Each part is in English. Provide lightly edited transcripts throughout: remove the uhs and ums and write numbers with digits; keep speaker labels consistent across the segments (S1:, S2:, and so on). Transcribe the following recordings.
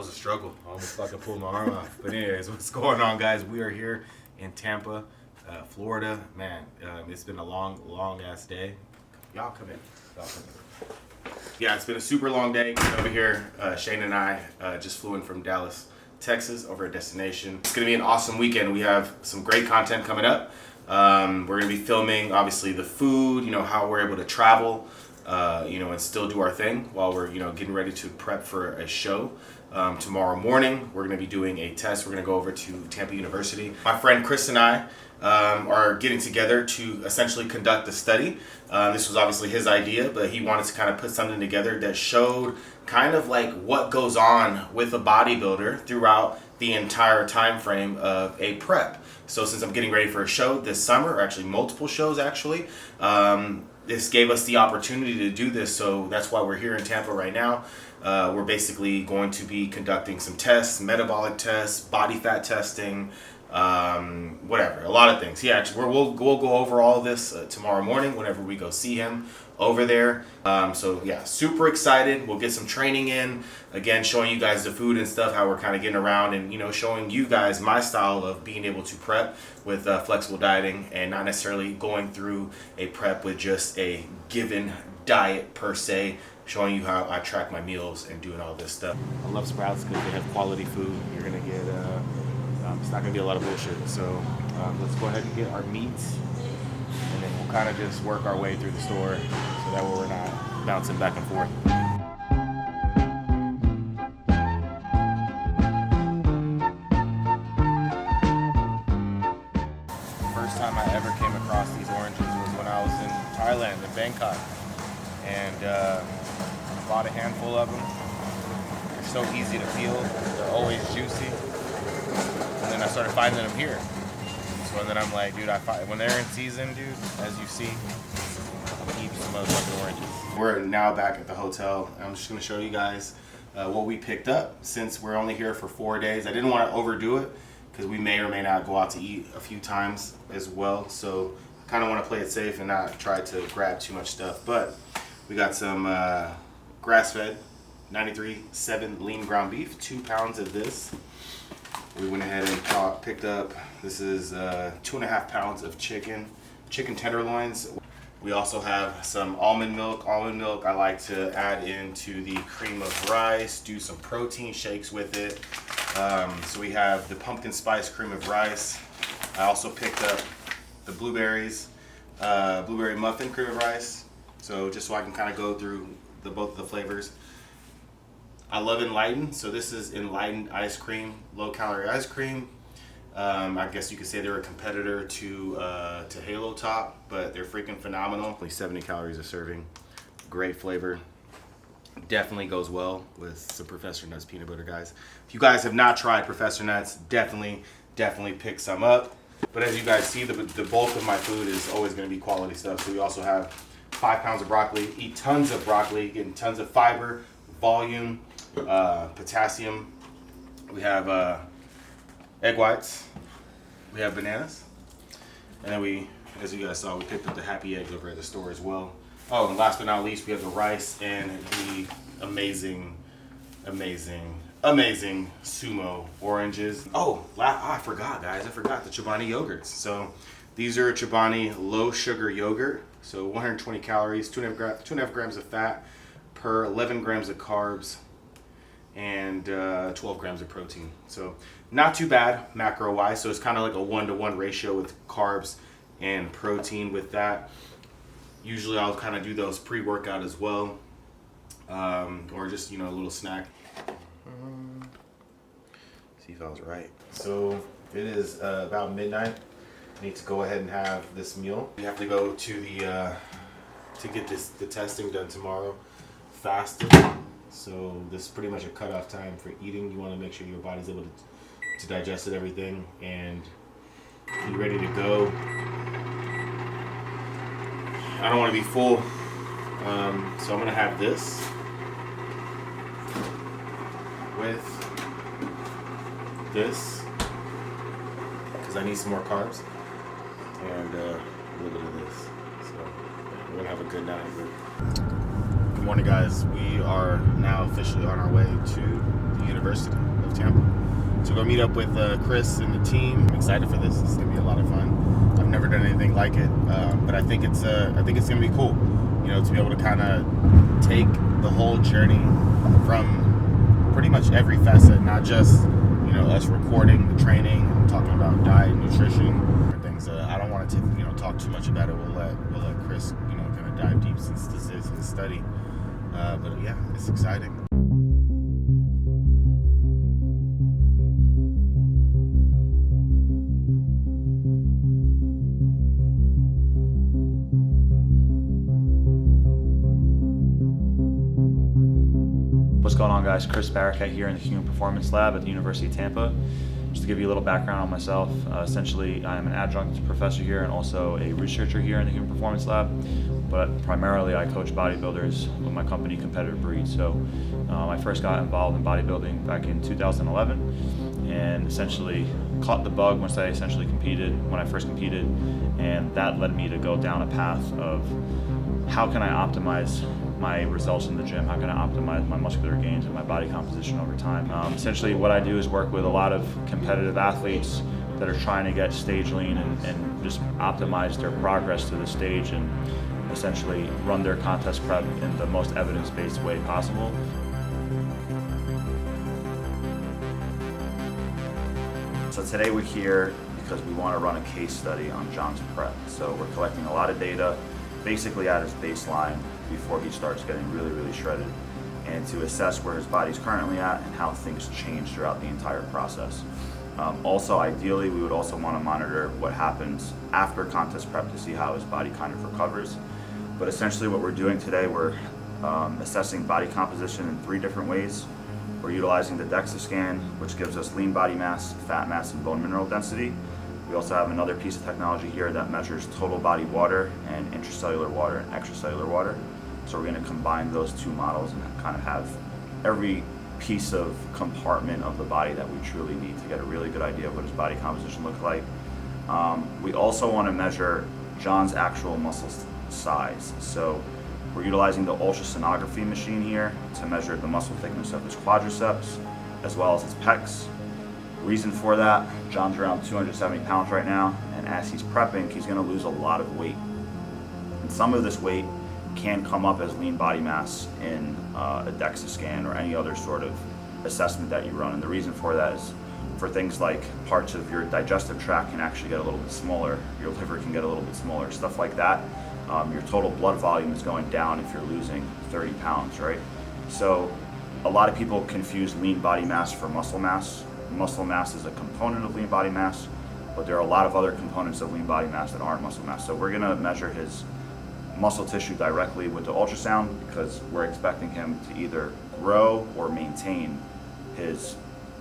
S1: was a struggle. I almost fucking pulled my arm off. But anyways, what's going on, guys? We are here in Tampa, Florida. Man, it's been a long ass day. Y'all come in. Yeah, it's been a super long day. Over here, Shane and I just flew in from Dallas, Texas, over at Destination. It's gonna be an awesome weekend. We have some great content coming up. We're gonna be filming, obviously, the food, how we're able to travel, and still do our thing while we're, getting ready to prep for a show. Tomorrow morning, we're gonna be doing a test. We're gonna go over to Tampa University. My friend Chris and I are getting together to essentially conduct a study. This was obviously his idea, but he wanted to kind of put something together that showed kind of like what goes on with a bodybuilder throughout the entire time frame of a prep. So since I'm getting ready for a show this summer, or actually multiple shows actually, this gave us the opportunity to do this. So that's why we're here in Tampa right now. We're basically going to be conducting some tests, metabolic tests, body fat testing, whatever, a lot of things. Yeah, we'll go over all of this tomorrow morning whenever we go see him over there. So yeah, super excited. We'll get some training in, again, showing you guys the food and stuff, how we're kind of getting around, and showing you guys my style of being able to prep with flexible dieting and not necessarily going through a prep with just a given diet per se, showing you how I track my meals and doing all this stuff. I love Sprouts because they have quality food. You're gonna get it's not gonna be a lot of bullshit. So let's go ahead and get our meats, and then we'll kind of just work our way through the store so that way we're not bouncing back and forth. First time I ever came across these oranges was when I was in Thailand, in Bangkok, and I bought a handful of them. They're so easy to peel. They're always juicy. And then I started finding them here. So then I'm like, dude, when they're in season, dude, as you see, I'll eat some motherfucking oranges. We're now back at the hotel. I'm just gonna show you guys what we picked up since we're only here for 4 days. I didn't want to overdo it because we may or may not go out to eat a few times as well. So I kind of want to play it safe and not try to grab too much stuff. But we got some grass-fed 93.7 lean ground beef, 2 pounds of this. We went ahead and picked up, this is 2.5 pounds of chicken tenderloins. We also have some almond milk. Almond milk I like to add into the cream of rice, do some protein shakes with it. So we have the pumpkin spice cream of rice. I also picked up the blueberry muffin cream of rice. So just so I can kind of go through both of the flavors. I love Enlightened, so this is Enlightened ice cream, low-calorie ice cream. I guess you could say they're a competitor to Halo Top, but they're freaking phenomenal. Only 70 calories a serving, great flavor. Definitely goes well with some Professor Nuts peanut butter, guys. If you guys have not tried Professor Nuts, definitely pick some up. But as you guys see, the bulk of my food is always going to be quality stuff. So we also have 5 pounds of broccoli. Eat tons of broccoli, getting tons of fiber, volume, potassium. We have egg whites. We have bananas. And then we, as you guys saw, we picked up the happy eggs over at the store as well. Oh, and last but not least, we have the rice and the amazing Sumo oranges. Oh, I forgot, guys. I forgot the Chobani yogurts. So these are Chobani low sugar yogurt. So 120 calories, 2.5 grams of fat per 11 grams of carbs, and 12 grams of protein. So not too bad macro wise. So it's kind of like a 1-to-1 ratio with carbs and protein with that. Usually I'll kind of do those pre-workout as well, or just a little snack. See if I was right. So it is about midnight. I need to go ahead and have this meal. We have to go to to get the testing done tomorrow, fasted. So this is pretty much a cutoff time for eating. You want to make sure your body's able to digest it, everything, and be ready to go. I don't want to be full, so I'm going to have this with this because I need some more carbs, and a little bit of this. So yeah, we're going to have a good night. Good Morning, guys. We are now officially on our way to the University of Tampa to go meet up with Chris and the team. I'm excited for this. It's gonna be a lot of fun. I've never done anything like it, but I think it's gonna be cool. You know, to be able to kind of take the whole journey from pretty much every facet, not just us recording the training and talking about diet, nutrition, and things. I don't want to talk too much about it. We'll let Chris kind of dive deep since this is his study. But yeah, it's exciting.
S2: What's going on, guys? Chris Barakat here in the Human Performance Lab at the University of Tampa. Just to give you a little background on myself, essentially I'm an adjunct professor here and also a researcher here in the Human Performance Lab, but primarily I coach bodybuilders with my company Competitive Breed. So I first got involved in bodybuilding back in 2011 and essentially caught the bug once I essentially competed, when I first competed, and that led me to go down a path of how can I optimize my results in the gym, how can I optimize my muscular gains and my body composition over time. Essentially what I do is work with a lot of competitive athletes that are trying to get stage lean and just optimize their progress to the stage and essentially run their contest prep in the most evidence-based way possible. So today we're here because we want to run a case study on Jon's prep. So we're collecting a lot of data, basically at his baseline before he starts getting really, really shredded, and to assess where his body's currently at and how things change throughout the entire process. Also, ideally, we would also want to monitor what happens after contest prep to see how his body kind of recovers. But essentially what we're doing today, we're assessing body composition in 3 different ways. We're utilizing the DEXA scan, which gives us lean body mass, fat mass, and bone mineral density. We also have another piece of technology here that measures total body water and intracellular water and extracellular water. So we're going to combine those 2 models and kind of have every piece of compartment of the body that we truly need to get a really good idea of what his body composition looks like. We also want to measure Jon's actual muscle size. So we're utilizing the ultrasonography machine here to measure the muscle thickness of his quadriceps as well as his pecs. Reason for that, Jon's around 270 pounds right now, and as he's prepping, he's going to lose a lot of weight. And some of this weight can come up as lean body mass in a DEXA scan or any other sort of assessment that you run. And the reason for that is for things like parts of your digestive tract can actually get a little bit smaller, your liver can get a little bit smaller, stuff like that. Your total blood volume is going down if you're losing 30 pounds, right? So a lot of people confuse lean body mass for muscle mass. Muscle mass is a component of lean body mass, but there are a lot of other components of lean body mass that aren't muscle mass. So we're going to measure his muscle tissue directly with the ultrasound because we're expecting him to either grow or maintain his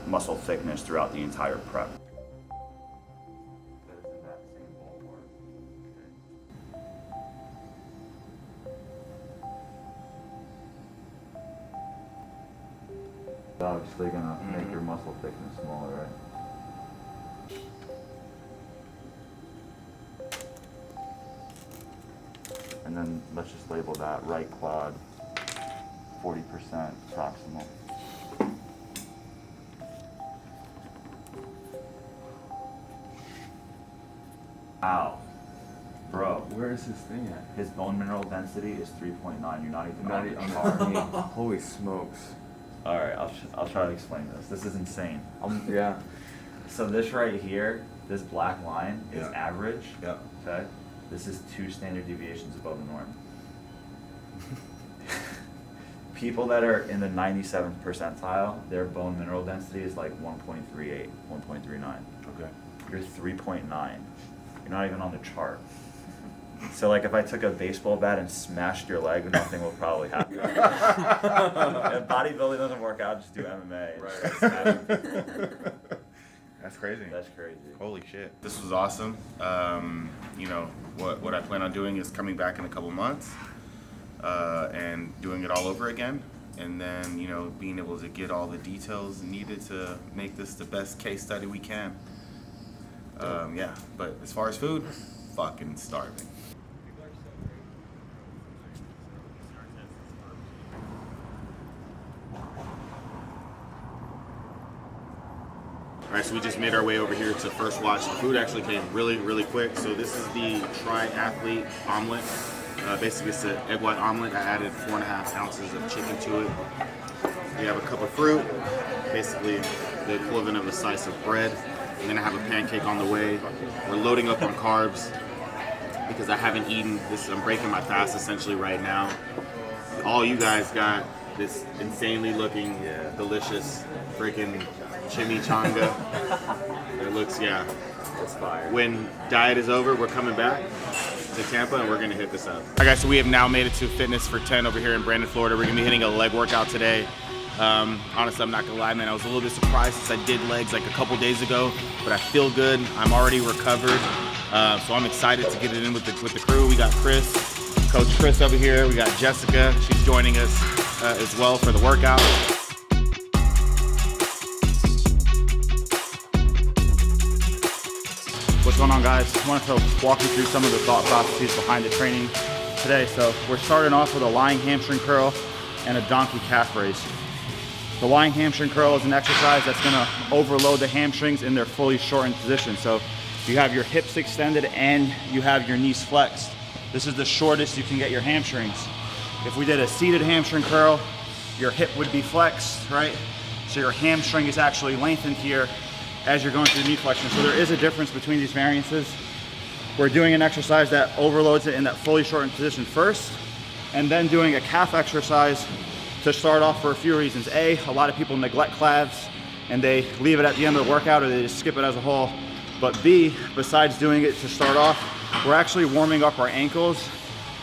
S2: muscle thickness throughout the entire prep. Obviously gonna make your muscle thickness smaller, right? And then let's just label that right quad 40% proximal. Ow. Bro.
S3: Where is his thing at?
S2: His bone mineral density is 3.9. You're not even on the chart.
S3: Holy smokes.
S2: Alright, I'll try to explain this. This is insane.
S3: Yeah.
S2: So this right here, this black line is average.
S3: Yeah.
S2: Okay? This is 2 standard deviations above the norm. People that are in the 97th percentile, their bone mineral density is like 1.38, 1.39.
S3: Okay.
S2: You're 3.9. You're not even on the chart. So like if I took a baseball bat and smashed your leg, nothing will probably happen. If bodybuilding doesn't work out, just do MMA.
S1: Right. That's crazy.
S2: That's crazy.
S1: Holy shit. This was awesome. What I plan on doing is coming back in a couple months and doing it all over again. And then, being able to get all the details needed to make this the best case study we can. But as far as food, fucking starving. All right, so we just made our way over here to first watch. The food actually came really, really quick. So this is the triathlete omelet. Basically, it's an egg white omelet. I added 4.5 ounces of chicken to it. We have a cup of fruit, basically the equivalent of a slice of bread. And then I have a pancake on the way. We're loading up on carbs because I haven't eaten this. I'm breaking my fast essentially right now. All you guys got this insanely looking, delicious freaking chimichanga. It looks,
S3: It's fire.
S1: when diet is over, we're coming back to Tampa and we're gonna hit this up. All right, guys, so we have now made it to Fitness for 10 over here in Brandon, Florida. We're gonna be hitting a leg workout today. Honestly, I'm not gonna lie, man, I was a little bit surprised since I did legs like a couple days ago, but I feel good. I'm already recovered, so I'm excited to get it in with the crew. We got Chris, Coach Chris over here. We got Jessica. She's joining us as well for the workout. What's going on, guys? I wanted to walk you through some of the thought processes behind the training today. So we're starting off with a lying hamstring curl and a donkey calf raise. The lying hamstring curl is an exercise that's gonna overload the hamstrings in their fully shortened position. So you have your hips extended and you have your knees flexed. This is the shortest you can get your hamstrings. If we did a seated hamstring curl, your hip would be flexed, right? So your hamstring is actually lengthened here as you're going through the knee flexion. So there is a difference between these variances. We're doing an exercise that overloads it in that fully shortened position first, and then doing a calf exercise to start off for a few reasons. A lot of people neglect calves and they leave it at the end of the workout or they just skip it as a whole. But B, besides doing it to start off, we're actually warming up our ankles,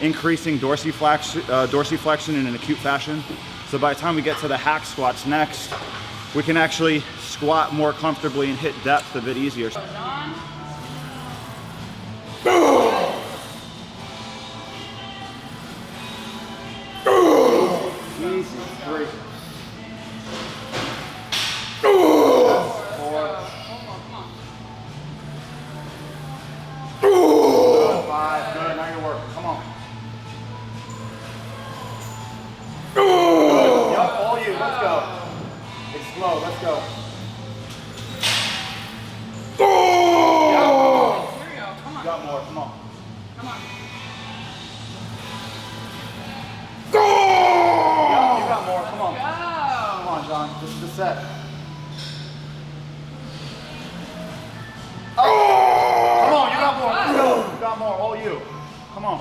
S1: increasing dorsiflexion in an acute fashion. So by the time we get to the hack squats next, we can actually squat more comfortably and hit depth a bit easier. Easy, 3. 4. 5, good, now you're working, come on. Good, yep, all you, let's go. It's slow, let's go. Yep.
S4: Here we go, come on.
S1: Got more, come on.
S4: Come on.
S1: Yep, you got more, come on.
S4: Go.
S1: Come on, John, this is the set. Come on, you got more, let's go. You got more, all you. Come on.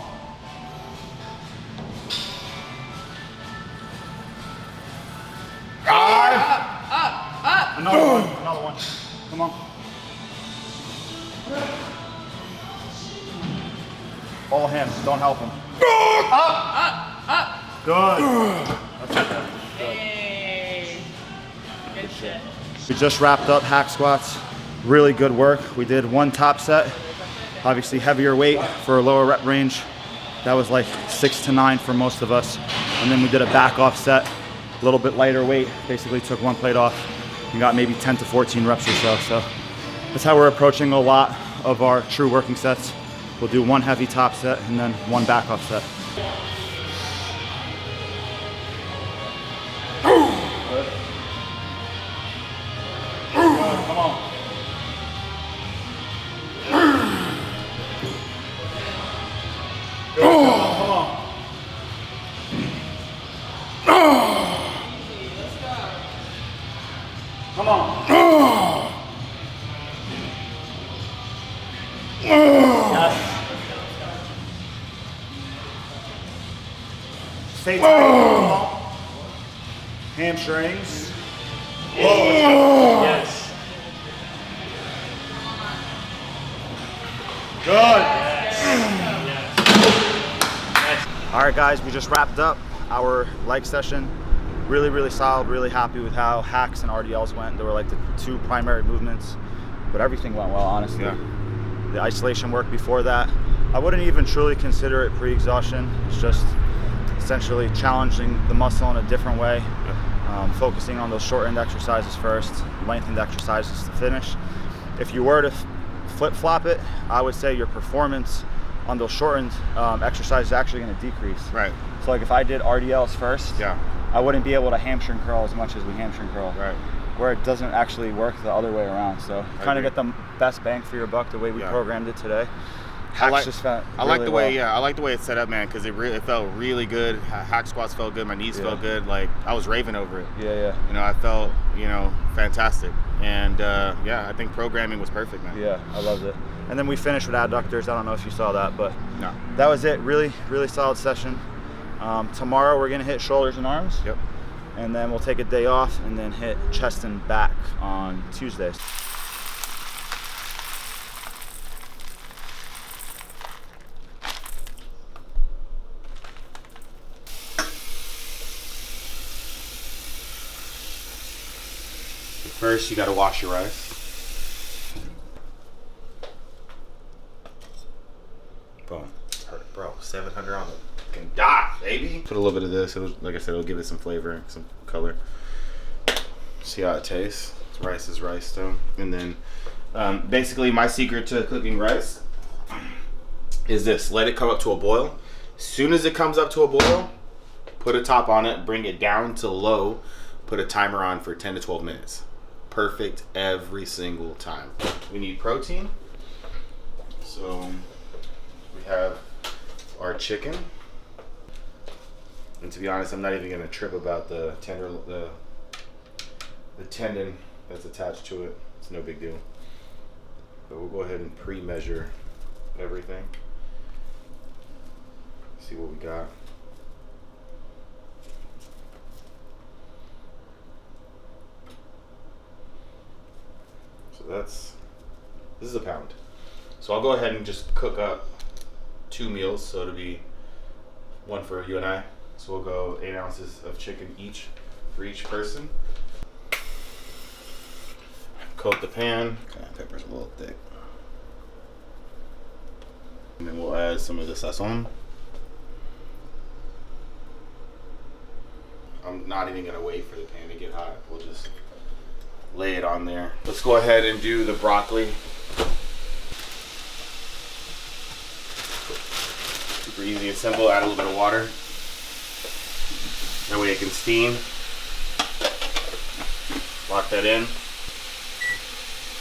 S4: Up.
S1: Another one. Come on. All him, don't help him. Up. Good. That's okay.
S4: Hey. Good shit.
S1: We just wrapped up hack squats. Really good work. We did one top set, obviously heavier weight for a lower rep range. That was like 6 to 9 for most of us. And then we did a back off set, a little bit lighter weight, basically took one plate off and got maybe 10 to 14 reps or so. So that's how we're approaching a lot of our true working sets. We'll do one heavy top set and then one back off set. Good. Good, come on. Good, come on. Come on. Yes. Stay tight. Come on. Hamstrings. Yes. Good. All right, guys, we just wrapped up our leg session. Really solid, really happy with how hacks and RDLs went. They were like the 2 primary movements, but everything went well, honestly.
S3: Yeah.
S1: The isolation work before that, I wouldn't even truly consider it pre-exhaustion. It's just essentially challenging the muscle in a different way, focusing on those shortened exercises first, lengthened exercises to finish. If you were to flip-flop it, I would say your performance on those shortened exercises is actually going to decrease.
S3: Right.
S1: So like if I did RDLs first,
S3: Yeah.
S1: I wouldn't be able to hamstring curl as much as we hamstring curl.
S3: Right.
S5: where it doesn't actually work the other way around. So you kind of get the best bang for your buck the way we programmed it today.
S1: I like
S5: really
S1: the way I like the way it's set up, man, because it felt really good. Hack squats felt good, my knees felt good. Like I was raving over it.
S5: Yeah.
S1: You know, I felt fantastic, and I think programming was perfect, man.
S5: Yeah, I loved it. And then we finished with adductors. I don't know if you saw that, but
S1: no,
S5: that was it. Really, really solid session. Tomorrow we're gonna hit shoulders and arms.
S1: Yep.
S5: And then we'll take a day off and then hit chest and back on Tuesday.
S1: First, you got to wash your rice. Boom. Bro, 700 on the fucking dot, baby. Put a little bit of this. Like I said, it'll give it some flavor, some color. See how it tastes. Rice is rice, though. And then, basically, my secret to cooking rice is this. Let it come up to a boil. As soon as it comes up to a boil, put a top on it, bring it down to low, put a timer on for 10 to 12 minutes. Perfect every single time. We need protein. So we have our chicken. And to be honest, I'm not even gonna trip about the tendon that's attached to it. It's no big deal. But we'll go ahead and pre-measure everything. See what we got. This is a pound. So I'll go ahead and just cook up 2 meals, so it'll be one for you and I. So we'll go 8 ounces of chicken each for each person. Coat the pan. Okay, pepper's a little thick. And then we'll add some of the sazon. I'm not even gonna wait for the pan to get hot. We'll just lay it on there. Let's go ahead and do the broccoli. Super easy and simple. Add a little bit of water. That way it can steam. Lock that in.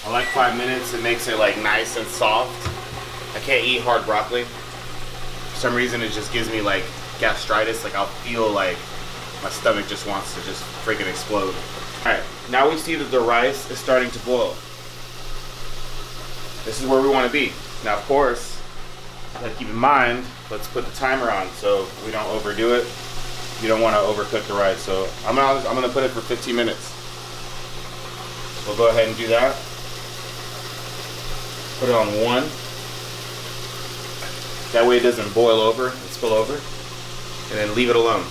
S1: I like 5 minutes. It makes it like nice and soft. I can't eat hard broccoli. For some reason it just gives me like gastritis. Like I'll feel like my stomach just wants to just freaking explode. Alright, now we see that the rice is starting to boil. This is where we want to be. Now, of course, keep in mind, let's put the timer on so we don't overdo it. You don't want to overcook the rice. So I'm gonna put it for 15 minutes. We'll go ahead and do that. Put it on 1. That way it doesn't boil over and spill over. And then leave it alone.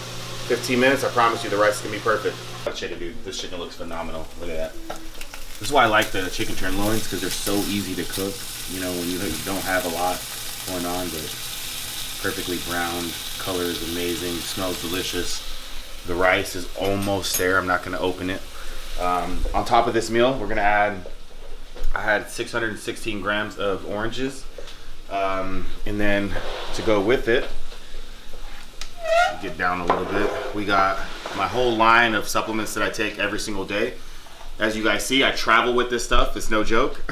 S1: 15 minutes, I promise you the rice is gonna be perfect. Chicken, dude, this chicken looks phenomenal. Look at that. This is why I like the chicken tenderloins, because they're so easy to cook. You know, when you don't have a lot going on, but perfectly browned. Color is amazing. Smells delicious. The rice is almost there. I'm not gonna open it. On top of this meal, we're gonna add. I had 616 grams of oranges, and then to go with it. Get down a little bit. We got my whole line of supplements that I take every single day. As you guys see, I travel with this stuff. It's no joke.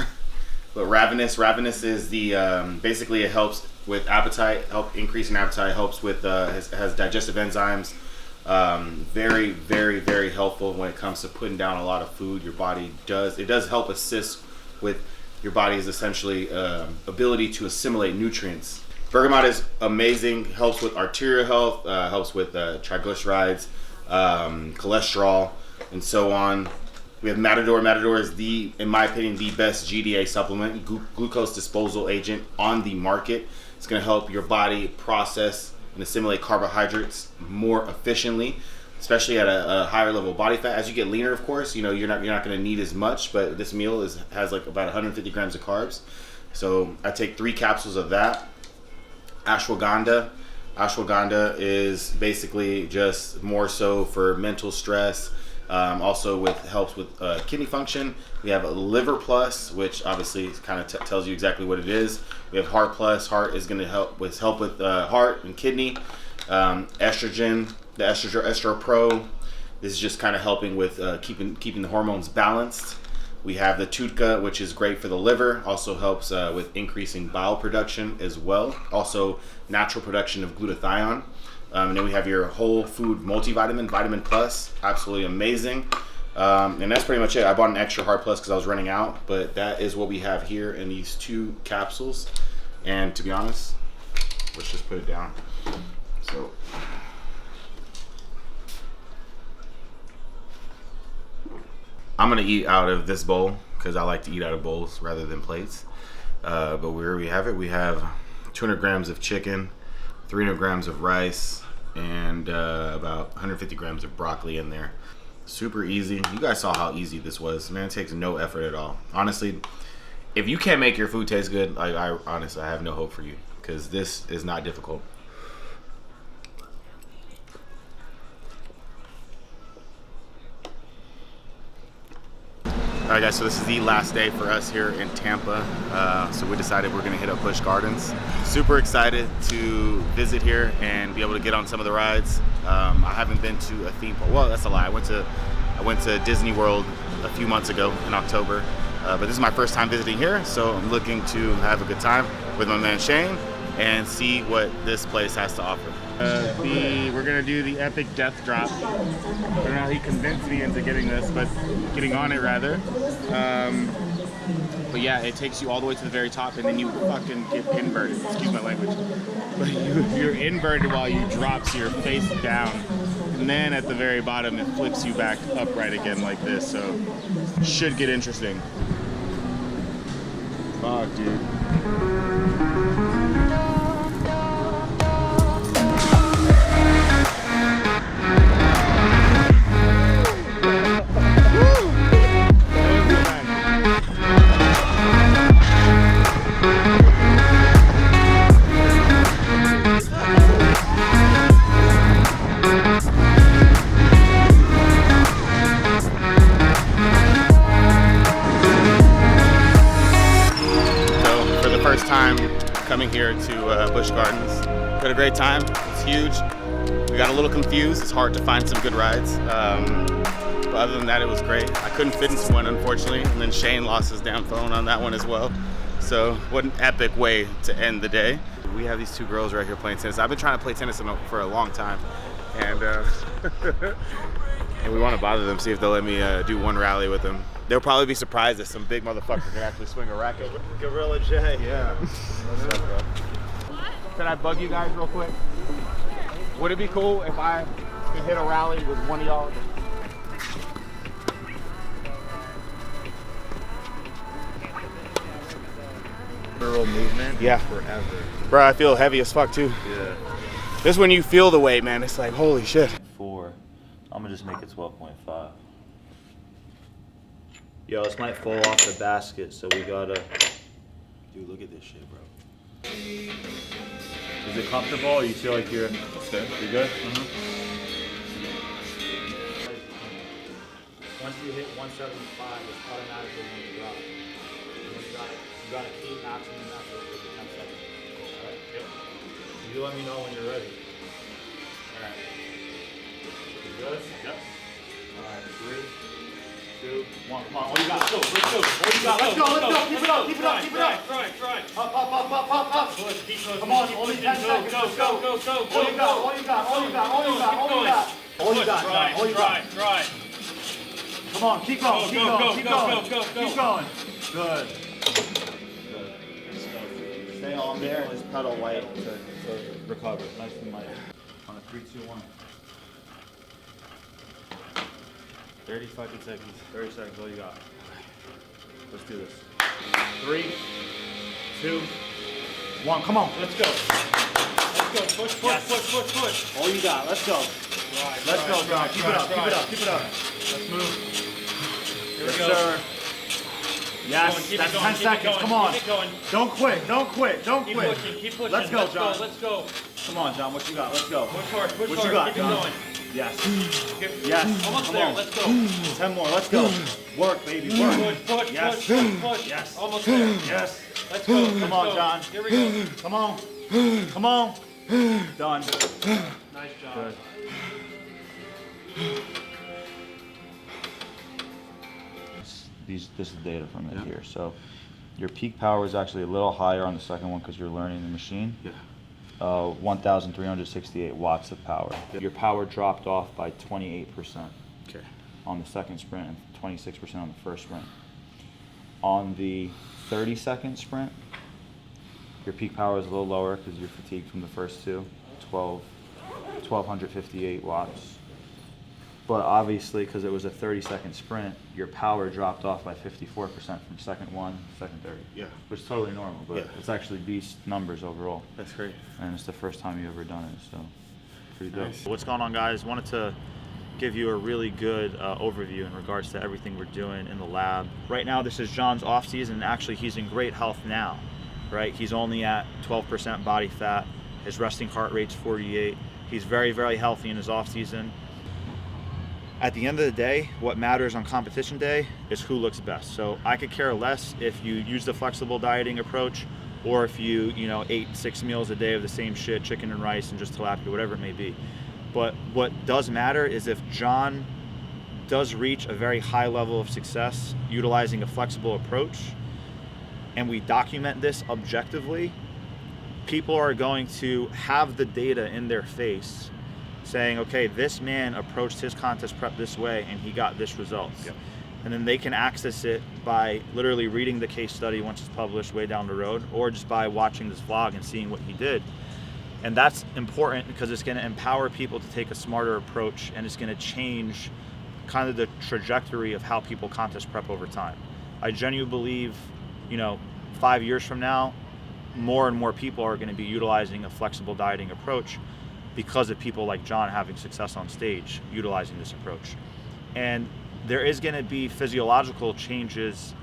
S1: But Ravenous is the basically it helps with appetite, increasing appetite, helps with has digestive enzymes. Very, very, very helpful when it comes to putting down a lot of food. Your body does help assist with your body's essentially ability to assimilate nutrients. Bergamot is amazing, helps with arterial health, helps with triglycerides, cholesterol, and so on. We have Matador. Matador is in my opinion, the best GDA supplement, glucose disposal agent on the market. It's gonna help your body process and assimilate carbohydrates more efficiently, especially at a higher level of body fat. As you get leaner, of course, you know, you're not gonna need as much, but this meal has like about 150 grams of carbs. So I take 3 capsules of that. Ashwagandha Ashwagandha is basically just more so for mental stress. Also helps with kidney function. We have a Liver Plus, which obviously kind of tells you exactly what it is. We have Heart Plus. Heart is going to help with heart and kidney. Estrogen, the Estro Pro, This is just kind of helping with keeping the hormones balanced. We have the tutka, which is great for the liver. Also helps with increasing bile production as well. Also natural production of glutathione. And then we have your whole food multivitamin, Vitamin Plus, absolutely amazing. And that's pretty much it. I bought an extra Heart Plus because I was running out, but that is what we have here in these 2 capsules. And to be honest, let's just put it down. So, I'm gonna eat out of this bowl because I like to eat out of bowls rather than plates. But where we have it, we have 200 grams of chicken, 300 grams of rice, and about 150 grams of broccoli in there. Super easy. You guys saw how easy this was. Man, it takes no effort at all. Honestly, if you can't make your food taste good, I honestly, I have no hope for you because this is not difficult. All right, guys, so this is the last day for us here in Tampa. So we decided we're gonna hit up Busch Gardens. Super excited to visit here and be able to get on some of the rides. I haven't been to a theme park. Well, that's a lie. I went to Disney World a few months ago in October. But this is my first time visiting here, so I'm looking to have a good time with my man Shane and see what this place has to offer. We're gonna do the epic death drop. I don't know how he convinced me into getting this, but getting on it rather. But yeah, it takes you all the way to the very top, and then you fucking get inverted. Excuse my language. But you're inverted while you drop, so you're face down. And then at the very bottom, it flips you back upright again like this. So should get interesting. Fuck, dude. Coming here to Busch Gardens. We had a great time. It's huge. We got a little confused. It's hard to find some good rides. But other than that, it was great. I couldn't fit into one, unfortunately. And then Shane lost his damn phone on that one as well. So what an epic way to end the day. We have these 2 girls right here playing tennis. I've been trying to play tennis for a long time. And, and we want to bother them, see if they'll let me do one rally with them. They'll probably be surprised that some big motherfucker can actually swing a racket.
S2: Gorilla J.
S1: Yeah. What's up, bro? Can I bug you guys real quick? Would it be cool if I could hit a rally with one of y'all?
S3: Lateral movement.
S1: Yeah.
S3: Forever.
S1: Bro, I feel heavy as fuck too.
S3: Yeah.
S1: This when you feel the weight, man. It's like, holy shit.
S6: 4. I'm gonna just make it 12.5.
S7: Yo, this might fall off the basket, so we gotta.
S6: Dude, look at this shit, bro.
S7: Is it comfortable? Or you feel like you're good? You good? Once you hit 175, it's automatically going to drop. You gotta keep maximum effort for 10 seconds. Alright? Yep. You let me know when you're ready. Alright. You good? Yep. Alright, 3, 2, 1. Come on, all you got, let's go, let's go. All you got, let's go, let's go. Keep it up, keep it up, keep it up.
S6: Try.
S7: Up. Come on, only 10 seconds.
S6: Go.
S7: All you got.
S6: Try.
S7: Come on, keep going.
S6: Go.
S7: Good. Stay on there and just pedal light to recover. Nice and light. On a 3, 2, 1.
S6: 30 fucking seconds.
S7: 30 seconds, all you got. Let's do this. 3, 2, 1. Come on.
S6: Let's go. Push.
S7: All you got. Let's go. Let's go, John. Keep it up. Let's move.
S6: Here we
S7: Yes,
S6: go.
S7: sir. Yes,
S6: Keep
S7: that's
S6: it
S7: 10
S6: going,
S7: seconds. Come on.
S6: Keep it going.
S7: Don't quit.
S6: Keep pushing.
S7: Let's go, John.
S6: Let's go.
S7: Come on, John. What you got? Let's go.
S6: Push hard.
S7: What you got,
S6: Keep
S7: John?
S6: it going.
S7: Yes.
S6: Almost
S7: Come
S6: there.
S7: on.
S6: Let's go.
S7: 10 more. Let's go. Work, baby. Work.
S6: Push.
S7: Yes.
S6: Yes. Almost there.
S7: Yes.
S6: Let's go.
S7: Come on, John.
S6: Here we go.
S7: Come on. Done.
S6: Nice job.
S7: Good.
S5: this is data from it here. So your peak power is actually a little higher on the second one because you're learning the machine. 1,368 watts of power. Your power dropped off by 28% on the second sprint and 26% on the first sprint. On the 30-second sprint, your peak power is a little lower because you're fatigued from the first two, 1,258 watts. But obviously, because it was a 30-second sprint, your power dropped off by 54% from second 1 to second 30. Which is totally normal, but it's actually beast numbers overall.
S3: That's great.
S5: And it's the first time you've ever done it, so pretty dope.
S3: Nice. What's going on, guys? Wanted to give you a really good overview in regards to everything we're doing in the lab. Right now, this is Jon's off season, and actually he's in great health now, right? He's only at 12% body fat. His resting heart rate's 48. He's very, very healthy in his off season. At the end of the day, what matters on competition day is who looks best. So I could care less if you use the flexible dieting approach or if you ate 6 meals a day of the same shit, chicken and rice and just tilapia, whatever it may be. But what does matter is if Jon does reach a very high level of success utilizing a flexible approach, and we document this objectively, people are going to have the data in their face saying, okay, this man approached his contest prep this way and he got this results. And then they can access it by literally reading the case study once it's published way down the road, or just by watching this vlog and seeing what he did. And that's important because it's going to empower people to take a smarter approach, and it's going to change kind of the trajectory of how people contest prep over time. I genuinely believe, 5 years from now, more and more people are going to be utilizing a flexible dieting approach because of people like Jon having success on stage utilizing this approach. And there is going to be physiological changes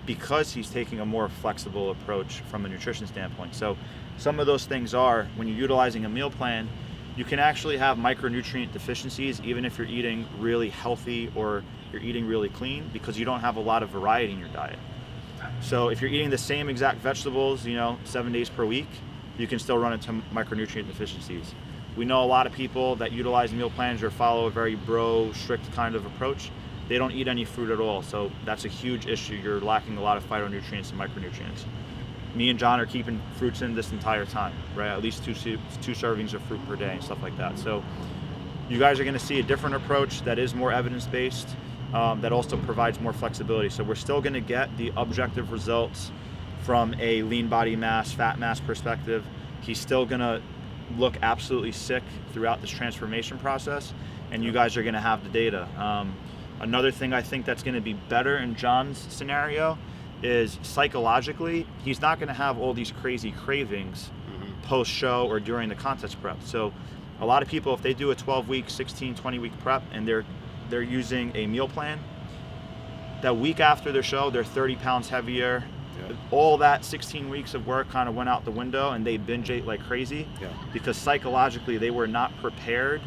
S3: because he's taking a more flexible approach from a nutrition standpoint. So some of those things are, when you're utilizing a meal plan, you can actually have micronutrient deficiencies even if you're eating really healthy or you're eating really clean, because you don't have a lot of variety in your diet. So if you're eating the same exact vegetables, 7 days per week, you can still run into micronutrient deficiencies. We know a lot of people that utilize meal plans or follow a very strict kind of approach. They don't eat any fruit at all, so that's a huge issue. You're lacking a lot of phytonutrients and micronutrients. Me and Jon are keeping fruits in this entire time, right? At least two servings of fruit per day and stuff like that. So you guys are going to see a different approach that is more evidence-based, that also provides more flexibility. So we're still going to get the objective results from a lean body mass, fat mass perspective. He's still going to look absolutely sick throughout this transformation process, and you guys are going to have the data. Another thing I think that's going to be better in Jon's scenario is psychologically, he's not going to have all these crazy cravings post-show or during the contest prep. So a lot of people, if they do a 12-week, 16, 20-week prep and they're using a meal plan, that week after their show, they're 30 pounds heavier. All that 16 weeks of work kind of went out the window, and they binge ate like crazy because psychologically they were not prepared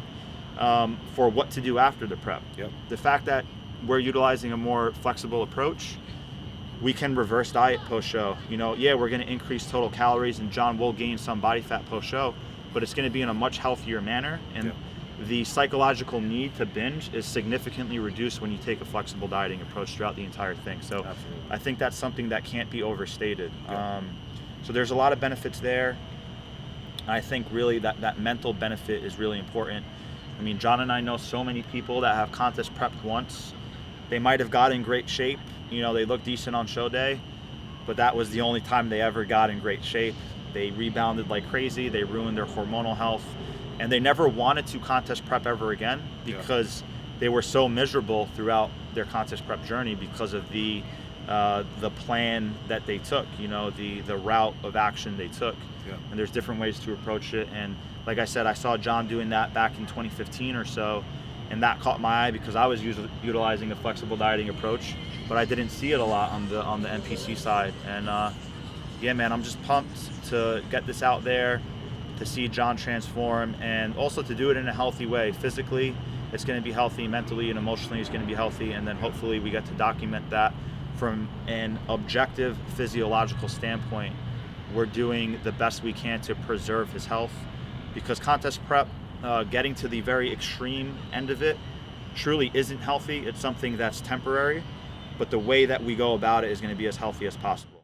S3: for what to do after the prep. The fact that we're utilizing a more flexible approach, we can reverse diet post-show. We're going to increase total calories, and Jon will gain some body fat post-show, but it's going to be in a much healthier manner, and the psychological need to binge is significantly reduced when you take a flexible dieting approach throughout the entire thing. So I think that's something that can't be overstated. So there's a lot of benefits there. I think really that mental benefit is really important. I mean, Jon and I know so many people that have contest prepped once. They might have got in great shape, they look decent on show day, but that was the only time they ever got in great shape. They rebounded like crazy, they ruined their hormonal health, and they never wanted to contest prep ever again because they were so miserable throughout their contest prep journey because of the plan that they took, the route of action they took. And there's different ways to approach it. And like I said, I saw Jon doing that back in 2015 or so, and that caught my eye because I was utilizing a flexible dieting approach, but I didn't see it a lot on the NPC side. And man, I'm just pumped to get this out there, to see Jon transform, and also to do it in a healthy way. Physically, it's going to be healthy. Mentally and emotionally, it's going to be healthy. And then hopefully we get to document that from an objective physiological standpoint. We're doing the best we can to preserve his health, because contest prep, getting to the very extreme end of it, truly isn't healthy. It's something that's temporary. but the way that we go about it is going to be as healthy as possible.